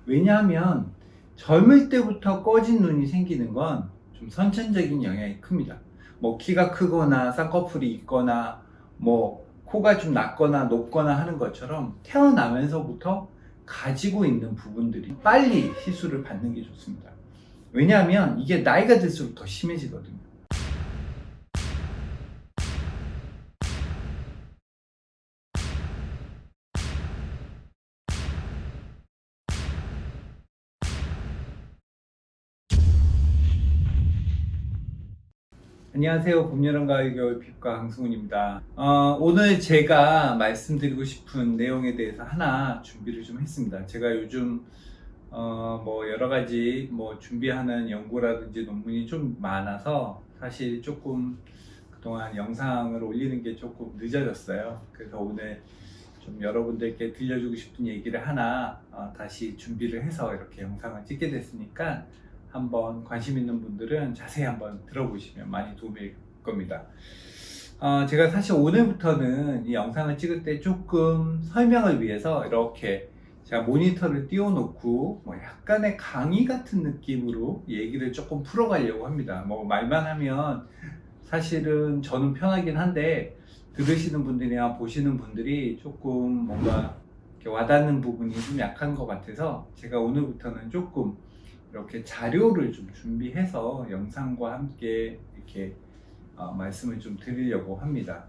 왜냐하면 젊을 때부터 꺼진 눈이 생기는 건 좀 선천적인 영향이 큽니다. 뭐 키가 크거나 쌍꺼풀이 있거나 뭐 코가 좀 낮거나 높거나 하는 것처럼 태어나면서부터 가지고 있는 부분들이 빨리 시술을 받는 게 좋습니다. 왜냐하면 이게 나이가 들수록 더 심해지거든요. 안녕하세요. 봄, 여름, 가을, 겨울 피부과 강승훈입니다. 오늘 제가 말씀드리고 싶은 내용에 대해서 하나 준비를 좀 했습니다. 제가 요즘 뭐 여러 가지 뭐 준비하는 연구라든지 논문이 좀 많아서 사실 조금 그동안 영상을 올리는 게 조금 늦어졌어요. 그래서 오늘 좀 여러분들께 들려주고 싶은 얘기를 하나 다시 준비를 해서 이렇게 영상을 찍게 됐으니까 한번 관심 있는 분들은 자세히 한번 들어보시면 많이 도움이 될 겁니다. 제가 사실 오늘부터는 이 영상을 찍을 때 조금 설명을 위해서 이렇게 제가 모니터를 띄워놓고 뭐 약간의 강의 같은 느낌으로 얘기를 조금 풀어가려고 합니다. 뭐 말만 하면 사실은 저는 편하긴 한데 들으시는 분들이나 보시는 분들이 조금 뭔가 이렇게 와닿는 부분이 좀 약한 것 같아서 제가 오늘부터는 조금 이렇게 자료를 좀 준비해서 영상과 함께 이렇게 말씀을 좀 드리려고 합니다.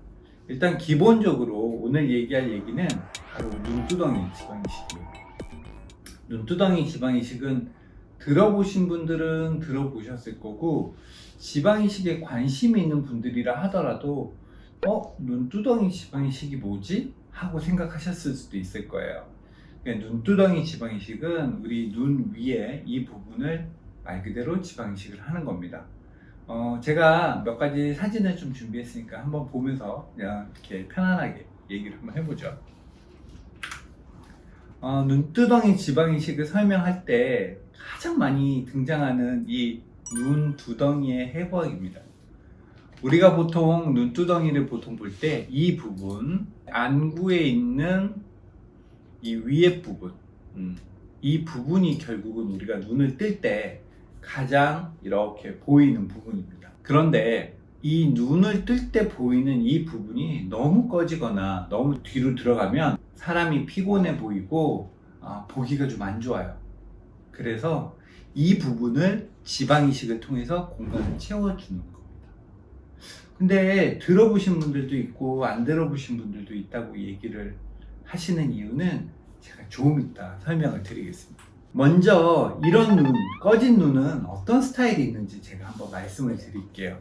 일단 기본적으로 오늘 얘기할 얘기는 바로 눈두덩이 지방이식이에요. 눈두덩이 지방이식은 들어보신 분들은 들어보셨을 거고 지방이식에 관심이 있는 분들이라 하더라도 눈두덩이 지방이식이 뭐지? 하고 생각하셨을 수도 있을 거예요. 눈두덩이 지방이식은 우리 눈 위에 이 부분을 말 그대로 지방이식을 하는 겁니다. 제가 몇 가지 사진을 좀 준비했으니까 한번 보면서 그냥 이렇게 편안하게 얘기를 한번 해보죠. 눈두덩이 지방이식을 설명할 때 가장 많이 등장하는 이 눈두덩이의 해부학입니다. 우리가 보통 눈두덩이를 보통 볼 때 이 부분, 안구에 있는 이 위에 부분, 이 부분이 결국은 우리가 눈을 뜰 때 가장 이렇게 보이는 부분입니다. 그런데 이 눈을 뜰 때 보이는 이 부분이 너무 꺼지거나 너무 뒤로 들어가면 사람이 피곤해 보이고 보기가 좀 안 좋아요. 그래서 이 부분을 지방이식을 통해서 공간을 채워주는 겁니다. 근데 들어보신 분들도 있고 안 들어보신 분들도 있다고 얘기를 하시는 이유는 제가 조금 이따 설명을 드리겠습니다. 먼저 이런 눈, 꺼진 눈은 어떤 스타일이 있는지 제가 한번 말씀을 드릴게요.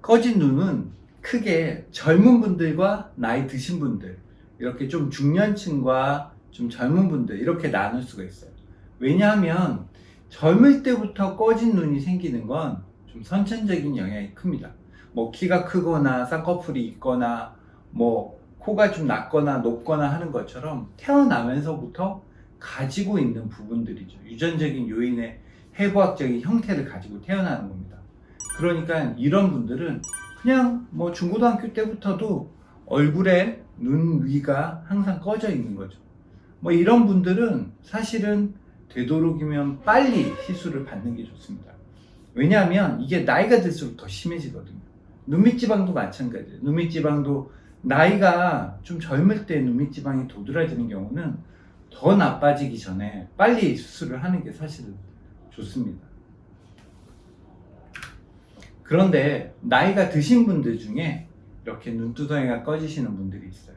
꺼진 눈은 크게 젊은 분들과 나이 드신 분들, 이렇게 좀 중년층과 좀 젊은 분들 이렇게 나눌 수가 있어요. 왜냐하면 젊을 때부터 꺼진 눈이 생기는 건 좀 선천적인 영향이 큽니다. 뭐 키가 크거나 쌍꺼풀이 있거나 뭐 코가 좀 낮거나 높거나 하는 것처럼 태어나면서부터 가지고 있는 부분들이죠. 유전적인 요인의 해부학적인 형태를 가지고 태어나는 겁니다. 그러니까 이런 분들은 그냥 뭐 중고등학교 때부터도 얼굴에 눈 위가 항상 꺼져 있는 거죠. 뭐 이런 분들은 사실은 되도록이면 빨리 시술을 받는 게 좋습니다. 왜냐하면 이게 나이가 들수록 더 심해지거든요. 눈밑지방도 마찬가지예요. 눈밑지방도 나이가 좀 젊을 때 눈밑지방이 도드라지는 경우는 더 나빠지기 전에 빨리 수술을 하는 게 사실은 좋습니다. 그런데 나이가 드신 분들 중에 이렇게 눈두덩이가 꺼지시는 분들이 있어요.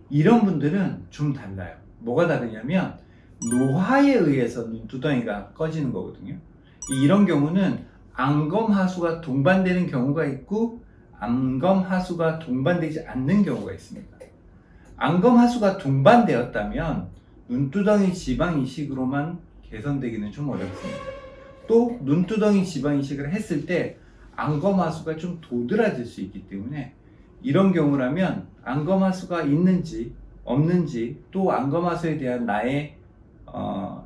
이런 분들은 좀 달라요. 뭐가 다르냐면 노화에 의해서 눈두덩이가 꺼지는 거거든요. 이런 경우는 안검하수가 동반되는 경우가 있고 안검하수가 동반되지 않는 경우가 있습니다. 안검하수가 동반되었다면 눈두덩이 지방 이식으로만 개선되기는 좀 어렵습니다. 또 눈두덩이 지방 이식을 했을 때 안검하수가 좀 도드라질 수 있기 때문에 이런 경우라면 안검하수가 있는지 없는지 또 안검하수에 대한 나의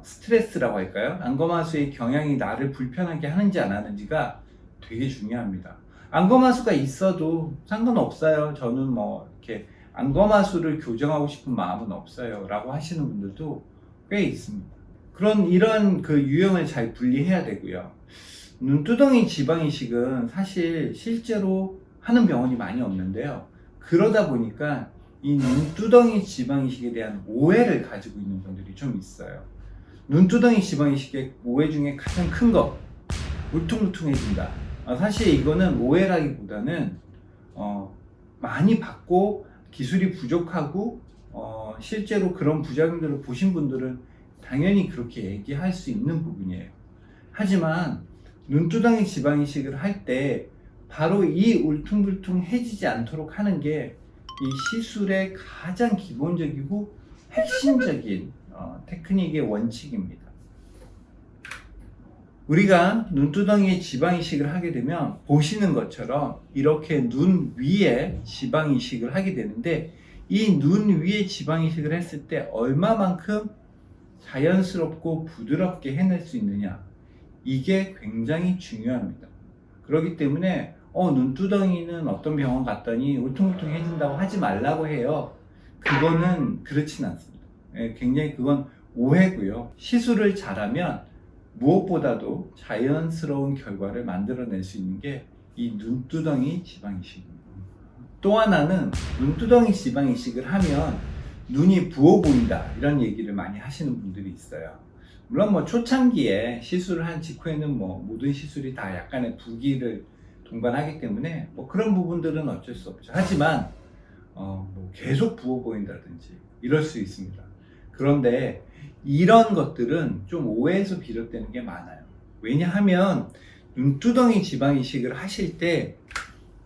스트레스라고 할까요? 안검하수의 경향이 나를 불편하게 하는지 안 하는지가 되게 중요합니다. 안검하수가 있어도 상관없어요. 저는 뭐 이렇게 안검하수를 교정하고 싶은 마음은 없어요 라고 하시는 분들도 꽤 있습니다. 이런 그 유형을 잘 분리해야 되고요. 눈두덩이 지방 이식은 사실 실제로 하는 병원이 많이 없는데요. 그러다 보니까 이 눈두덩이 지방 이식에 대한 오해를 가지고 있는 분들이 좀 있어요. 눈두덩이 지방 이식의 오해 중에 가장 큰 거, 울퉁불퉁해진다. 사실 이거는 오해라기보다는 많이 받고 기술이 부족하고 실제로 그런 부작용들을 보신 분들은 당연히 그렇게 얘기할 수 있는 부분이에요. 하지만 눈두덩이 지방 이식을 할 때 바로 이 울퉁불퉁해지지 않도록 하는 게 이 시술의 가장 기본적이고 핵심적인 테크닉의 원칙입니다. 우리가 눈두덩이에 지방 이식을 하게 되면 보시는 것처럼 이렇게 눈 위에 지방 이식을 하게 되는데, 이 눈 위에 지방 이식을 했을 때 얼마만큼 자연스럽고 부드럽게 해낼 수 있느냐, 이게 굉장히 중요합니다. 그렇기 때문에 눈두덩이는 어떤 병원 갔더니 울퉁불퉁해진다고 하지 말라고 해요. 그거는 그렇진 않습니다. 굉장히 그건 오해고요. 시술을 잘하면 무엇보다도 자연스러운 결과를 만들어낼 수 있는 게 이 눈두덩이 지방 이식입니다. 또 하나는 눈두덩이 지방 이식을 하면 눈이 부어 보인다, 이런 얘기를 많이 하시는 분들이 있어요. 물론 초창기에 시술을 한 직후에는 모든 시술이 다 약간의 부기를 동반하기 때문에 그런 부분들은 어쩔 수 없죠. 하지만 계속 부어 보인다든지 이럴 수 있습니다. 그런데 이런 것들은 좀 오해에서 비롯되는 게 많아요. 왜냐하면 눈두덩이 지방 이식을 하실 때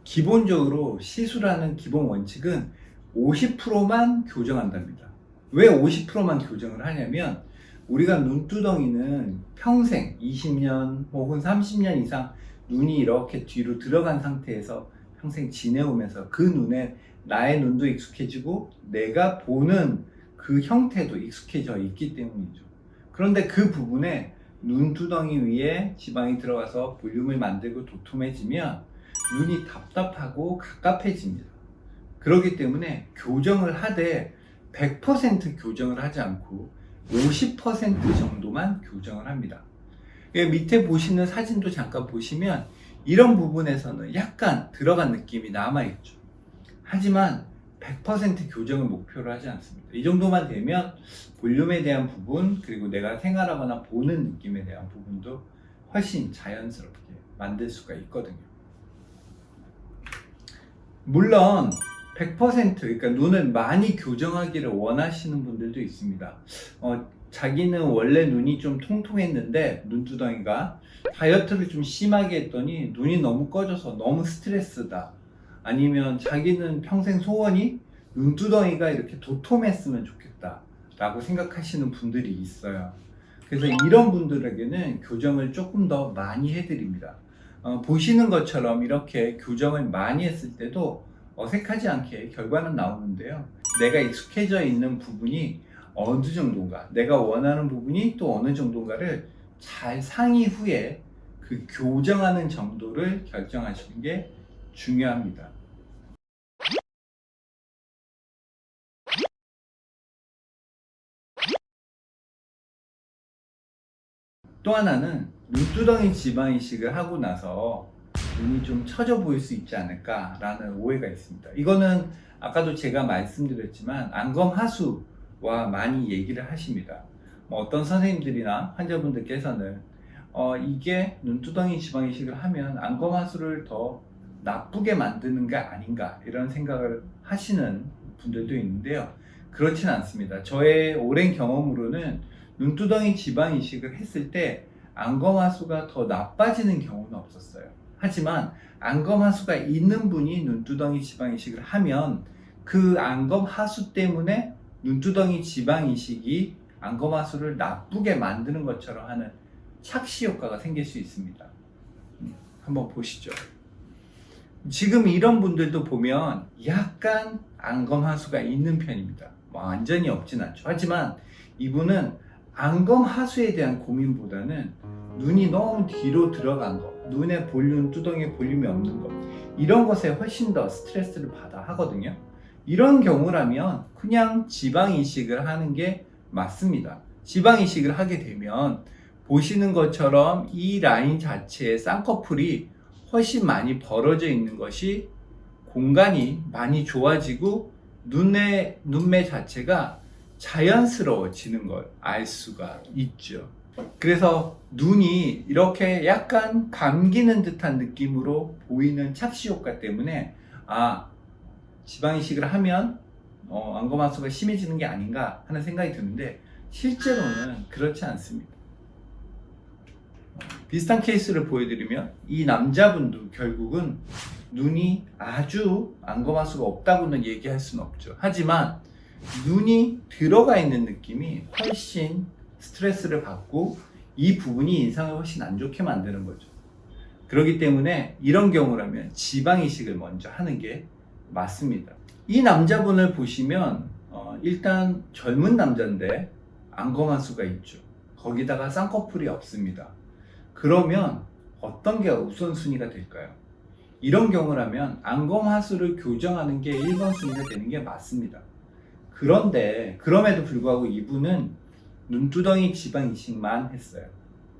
기본적으로 시술하는 기본 원칙은 50%만 교정한답니다. 왜 50%만 교정을 하냐면, 우리가 눈두덩이는 평생 20년 혹은 30년 이상 눈이 이렇게 뒤로 들어간 상태에서 평생 지내오면서 그 눈에 나의 눈도 익숙해지고 내가 보는 그 형태도 익숙해져 있기 때문이죠. 그런데 그 부분에 눈두덩이 위에 지방이 들어가서 볼륨을 만들고 도톰해지면 눈이 답답하고 갑갑해집니다. 그렇기 때문에 교정을 하되 100% 교정을 하지 않고 50% 정도만 교정을 합니다. 밑에 보시는 사진도 잠깐 보시면 이런 부분에서는 약간 들어간 느낌이 남아있죠. 하지만 100% 교정을 목표로 하지 않습니다. 이 정도만 되면 볼륨에 대한 부분, 그리고 내가 생활하거나 보는 느낌에 대한 부분도 훨씬 자연스럽게 만들 수가 있거든요. 물론 100% 그러니까 눈을 많이 교정하기를 원하시는 분들도 있습니다. 자기는 원래 눈이 좀 통통했는데 눈두덩이가 다이어트를 좀 심하게 했더니 눈이 너무 꺼져서 너무 스트레스다. 아니면 자기는 평생 소원이 눈두덩이가 이렇게 도톰했으면 좋겠다 라고 생각하시는 분들이 있어요. 그래서 이런 분들에게는 교정을 조금 더 많이 해드립니다. 보시는 것처럼 이렇게 교정을 많이 했을 때도 어색하지 않게 결과는 나오는데요. 내가 익숙해져 있는 부분이 어느 정도인가, 내가 원하는 부분이 또 어느 정도인가를 잘 상의 후에 그 교정하는 정도를 결정하시는 게 중요합니다. 또 하나는 눈두덩이 지방 이식을 하고 나서 눈이 좀 처져 보일 수 있지 않을까 라는 오해가 있습니다. 이거는 아까도 제가 말씀드렸지만 안검하수와 많이 얘기를 하십니다. 어떤 선생님들이나 환자분들께서는 이게 눈두덩이 지방 이식을 하면 안검하수를 더 나쁘게 만드는 게 아닌가, 이런 생각을 하시는 분들도 있는데요. 그렇진 않습니다. 저의 오랜 경험으로는 눈두덩이 지방 이식을 했을 때 안검하수가 더 나빠지는 경우는 없었어요. 하지만 안검하수가 있는 분이 눈두덩이 지방 이식을 하면 그 안검하수 때문에 눈두덩이 지방 이식이 안검하수를 나쁘게 만드는 것처럼 하는 착시 효과가 생길 수 있습니다. 한번 보시죠. 지금 이런 분들도 보면 약간 안검하수가 있는 편입니다. 완전히 없진 않죠. 하지만 이분은 안검하수에 대한 고민보다는 눈이 너무 뒤로 들어간 거, 눈의 볼륨, 두덩이에 볼륨이 없는 거, 이런 것에 훨씬 더 스트레스를 받아 하거든요. 이런 경우라면 그냥 지방 이식을 하는 게 맞습니다. 지방 이식을 하게 되면 보시는 것처럼 이 라인 자체의 쌍꺼풀이 훨씬 많이 벌어져 있는 것이 공간이 많이 좋아지고 눈매 자체가 자연스러워지는 걸 알 수가 있죠. 그래서 눈이 이렇게 약간 감기는 듯한 느낌으로 보이는 착시 효과 때문에 지방 이식을 하면 안검하수가 심해지는 게 아닌가 하는 생각이 드는데 실제로는 그렇지 않습니다. 비슷한 케이스를 보여드리면 이 남자분도 결국은 눈이 아주 안검하수가 없다고는 얘기할 수는 없죠. 하지만 눈이 들어가 있는 느낌이 훨씬 스트레스를 받고 이 부분이 인상을 훨씬 안 좋게 만드는 거죠. 그렇기 때문에 이런 경우라면 지방 이식을 먼저 하는 게 맞습니다. 이 남자분을 보시면 일단 젊은 남자인데 안검하수가 있죠. 거기다가 쌍꺼풀이 없습니다. 그러면 어떤 게 우선순위가 될까요? 이런 경우라면 안검하수를 교정하는 게 1번 순위가 되는 게 맞습니다. 그런데 그럼에도 불구하고 이분은 눈두덩이 지방 이식만 했어요.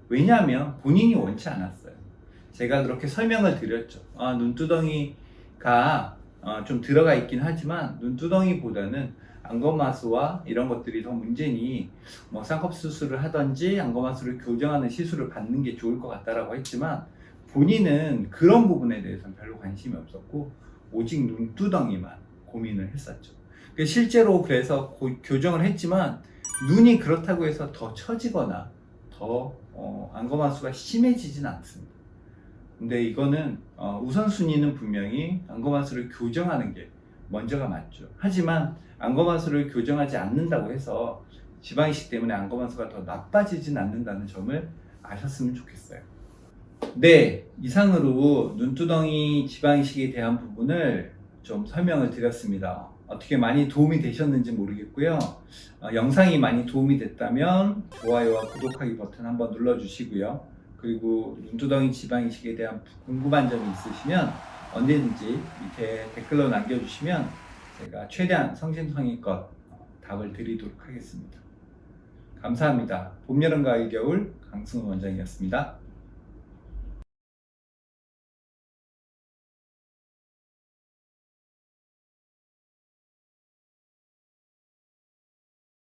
왜냐하면 본인이 원치 않았어요. 제가 그렇게 설명을 드렸죠. 눈두덩이가 좀 들어가 있긴 하지만 눈두덩이보다는 안검하수와 이런 것들이 더 문제니 쌍꺼풀 수술을 하든지 안검하수를 교정하는 시술을 받는 게 좋을 것 같다라고 했지만 본인은 그런 부분에 대해서는 별로 관심이 없었고 오직 눈두덩이만 고민을 했었죠. 실제로 그래서 교정을 했지만 눈이 그렇다고 해서 더 처지거나 더 안검하수가 심해지진 않습니다. 근데 이거는 우선순위는 분명히 안검하수를 교정하는 게 먼저가 맞죠. 하지만 안검하수를 교정하지 않는다고 해서 지방 이식 때문에 안검하수가 더 나빠지진 않는다는 점을 아셨으면 좋겠어요. 네, 이상으로 눈두덩이 지방 이식에 대한 부분을 좀 설명을 드렸습니다. 어떻게 많이 도움이 되셨는지 모르겠고요. 영상이 많이 도움이 됐다면 좋아요와 구독하기 버튼 한번 눌러주시고요. 그리고 눈두덩이 지방 이식에 대한 궁금한 점이 있으시면 언제든지 밑에 댓글로 남겨주시면 제가 최대한 성심성의껏 답을 드리도록 하겠습니다. 감사합니다. 봄, 여름, 가을, 겨울 강승우 원장이었습니다.